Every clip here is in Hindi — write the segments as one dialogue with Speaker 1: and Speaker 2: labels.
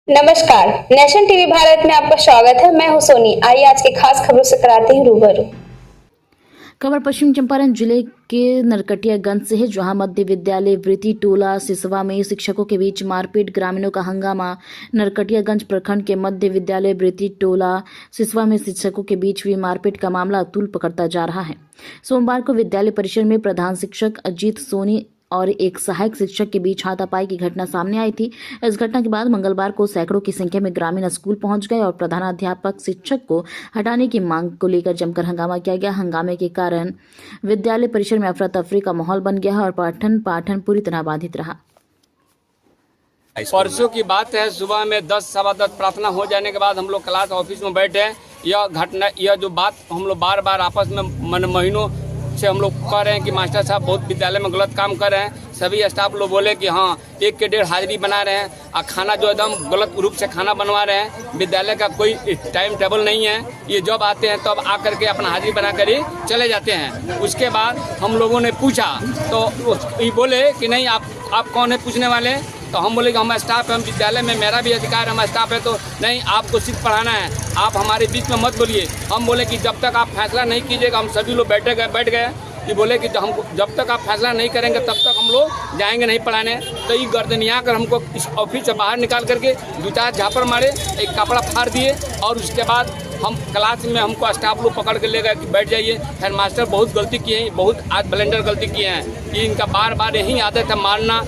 Speaker 1: नमस्कार, नेशन टीवी भारत में आपका स्वागत है। मैं हूं सोनी। आइए आज के खास खबरों से कराते हैं रूबरू।
Speaker 2: खबर पश्चिम चंपारण जिले के नरकटियागंज से है, जहां मध्य विद्यालय वृत्ति टोला सिसवा में शिक्षकों के बीच मारपीट, ग्रामीणों का हंगामा। नरकटियागंज प्रखंड के मध्य विद्यालय वृत्ति टोला सिसवा में शिक्षकों के बीच हुई मारपीट का मामला तूल पकड़ता जा रहा है। सोमवार को विद्यालय परिसर में प्रधान शिक्षक अजीत सोनी और एक सहायक शिक्षक के बीच हाथापाई की घटना सामने आई थी। इस घटना के बाद मंगलवार को सैकड़ों की संख्या में ग्रामीण स्कूल पहुंच गए और प्रधानाध्यापक शिक्षक को हटाने की मांग को लेकर जमकर हंगामा किया गया। हंगामे के कारण विद्यालय परिसर में अफरा तफरी का माहौल बन गया है और पाठन पूरी तरह बाधित रहा।
Speaker 3: परसों की बात है, सुबह में 10 सवा 10 प्रार्थना हो जाने के बाद हम लोग क्लास ऑफिस में बैठे। यह घटना, यह जो बात हम लोग बार बार आपस में महीनों से हम लोग कह रहे हैं कि मास्टर साहब बहुत विद्यालय में गलत काम कर रहे हैं। सभी स्टाफ लोग बोले कि हाँ 1 के 1.5 हाजिरी बना रहे हैं और खाना जो एकदम गलत रूप से खाना बनवा रहे हैं। विद्यालय का कोई टाइम टेबल नहीं है। ये जब आते हैं तब आकर के अपना हाजिरी बना कर ही चले जाते हैं। उसके बाद हम लोगों ने पूछा तो ये बोले कि नहीं आप कौन है पूछने वाले। तो हम बोले कि हम स्टाफ हैं, हम विद्यालय में मेरा भी अधिकार है, हम स्टाफ है। तो नहीं, आपको सिर्फ पढ़ाना है, आप हमारे बीच में मत बोलिए। हम बोले कि जब तक आप फैसला नहीं कीजिएगा, हम सभी लोग बैठ गए। ये बोले कि हमको जब तक आप फैसला नहीं करेंगे तब तक हम लोग जाएंगे नहीं पढ़ाने। तो ये गर्दनिया कर हमको इस ऑफिस से बाहर निकाल करके 2-4 झापड़ मारे, एक कपड़ा फाड़ दिए और उसके बाद हम क्लास में हमको स्टाफ लोग पकड़ के ले गए कि बैठ जाइए। हेड मास्टर बहुत गलती किए हैं, बहुत आज ब्लेंडर गलती किए हैं कि इनका बार बार यही आदत है मारना,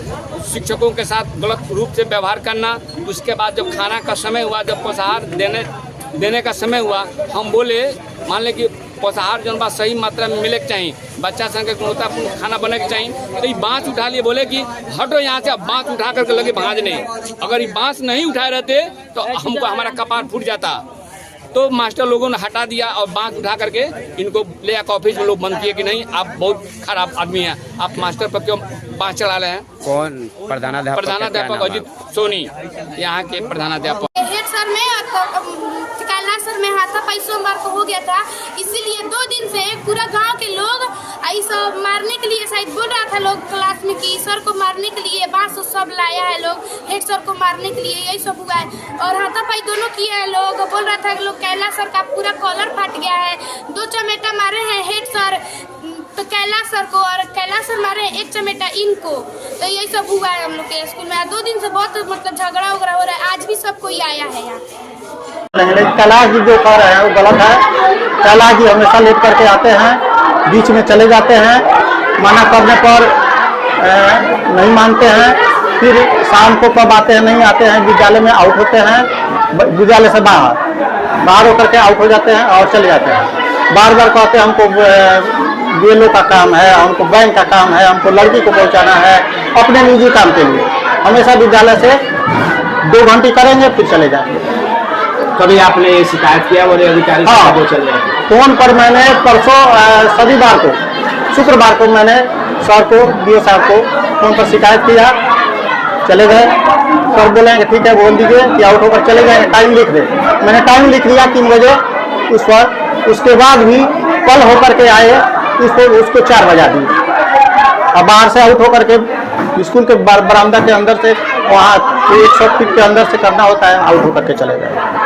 Speaker 3: शिक्षकों के साथ गलत रूप से व्यवहार करना। उसके बाद जब खाना का समय हुआ, जब पोषाहार देने का समय हुआ, हम बोले मान लें कि पोषाहार जो बात सही मात्रा में मिले के चाहिए, बच्चा संग के गुणवत्तापूर्ण खाना बने के चाहिए। तो ये बाँस उठा लिए, बोले कि हटो यहाँ से। अब बाँस उठा करके लगे भाजने। अगर ये बाँस नहीं उठाए रहते तो हमको हमारा कपार फूट जाता। तो मास्टर लोगों ने हटा दिया और बाँस उठा करके इनको ले आकर ऑफिस में लोग बंद किए कि नहीं आप बहुत खराब आदमी हैं, आप मास्टर पर क्यों बाँस चढ़ा रहे हैं।
Speaker 4: कौन प्रधानाध्यापक?
Speaker 3: अजीत सोनी, यहाँ के प्रधानाध्यापक।
Speaker 5: हेड सर में कैलाश सर में हाथापाई सोमवार को हो गया था। इसीलिए 2 दिन से पूरा गांव के लोग ऐसा मारने के लिए शायद बोल रहा था लोग क्लास में कि सर को मारने के लिए बांस सब लाया है लोग, हेड सर को मारने के लिए यही सब हुआ है। और हाथापाई दोनों किए हैं लोग। बोल रहा था कि लोग कैलाश सर का पूरा कॉलर फट गया है, 2 चमेटा मारे हैं हेड सर तो कैलाश सर को, और कैलाश सर मारे 1 चमेटा इनको। तो यही सब हुआ है हम लोग के स्कूल में। 2 दिन से बहुत मतलब झगड़ा वगड़ा हो रहा है। आज भी सब कोई आया है यहाँ।
Speaker 6: कैलाश जी जो कह रहे हैं वो गलत है। कैलाश जी हमेशा लेट करके आते हैं, बीच में चले जाते हैं, मना करने पर नहीं मानते हैं। फिर शाम को कब आते हैं, नहीं आते हैं, विद्यालय में आउट होते हैं, विद्यालय से बाहर होकर के आउट हो जाते हैं और चले जाते हैं। बार बार कहते हैं हमको बीएलओ का काम है, हमको बैंक का काम है, हमको लड़की को पहुंचाना है, अपने निजी काम के लिए। हमेशा विद्यालय से 2 घंटे करेंगे फिर चले जाएंगे।
Speaker 4: कभी आपने शिकायत किया बोले अधिकारी?
Speaker 6: हाँ,
Speaker 4: वो चल रहे
Speaker 6: फोन पर मैंने परसों शनिवार को, शुक्रवार को मैंने सर को, डीओ साहब को फोन पर शिकायत किया। चले गए, सर बोलेंगे ठीक है बोल दीजिए कि आउट होकर चले गए, टाइम लिख दे। मैंने टाइम लिख दिया 3 बजे उस पर। उसके बाद भी कल होकर के आए, उसको 4 बजा दिए। अब बाहर से आउट होकर के स्कूल के बरामदा के अंदर से, वहाँ 100 फीट के अंदर से करना होता है, आउट होकर के चले गए।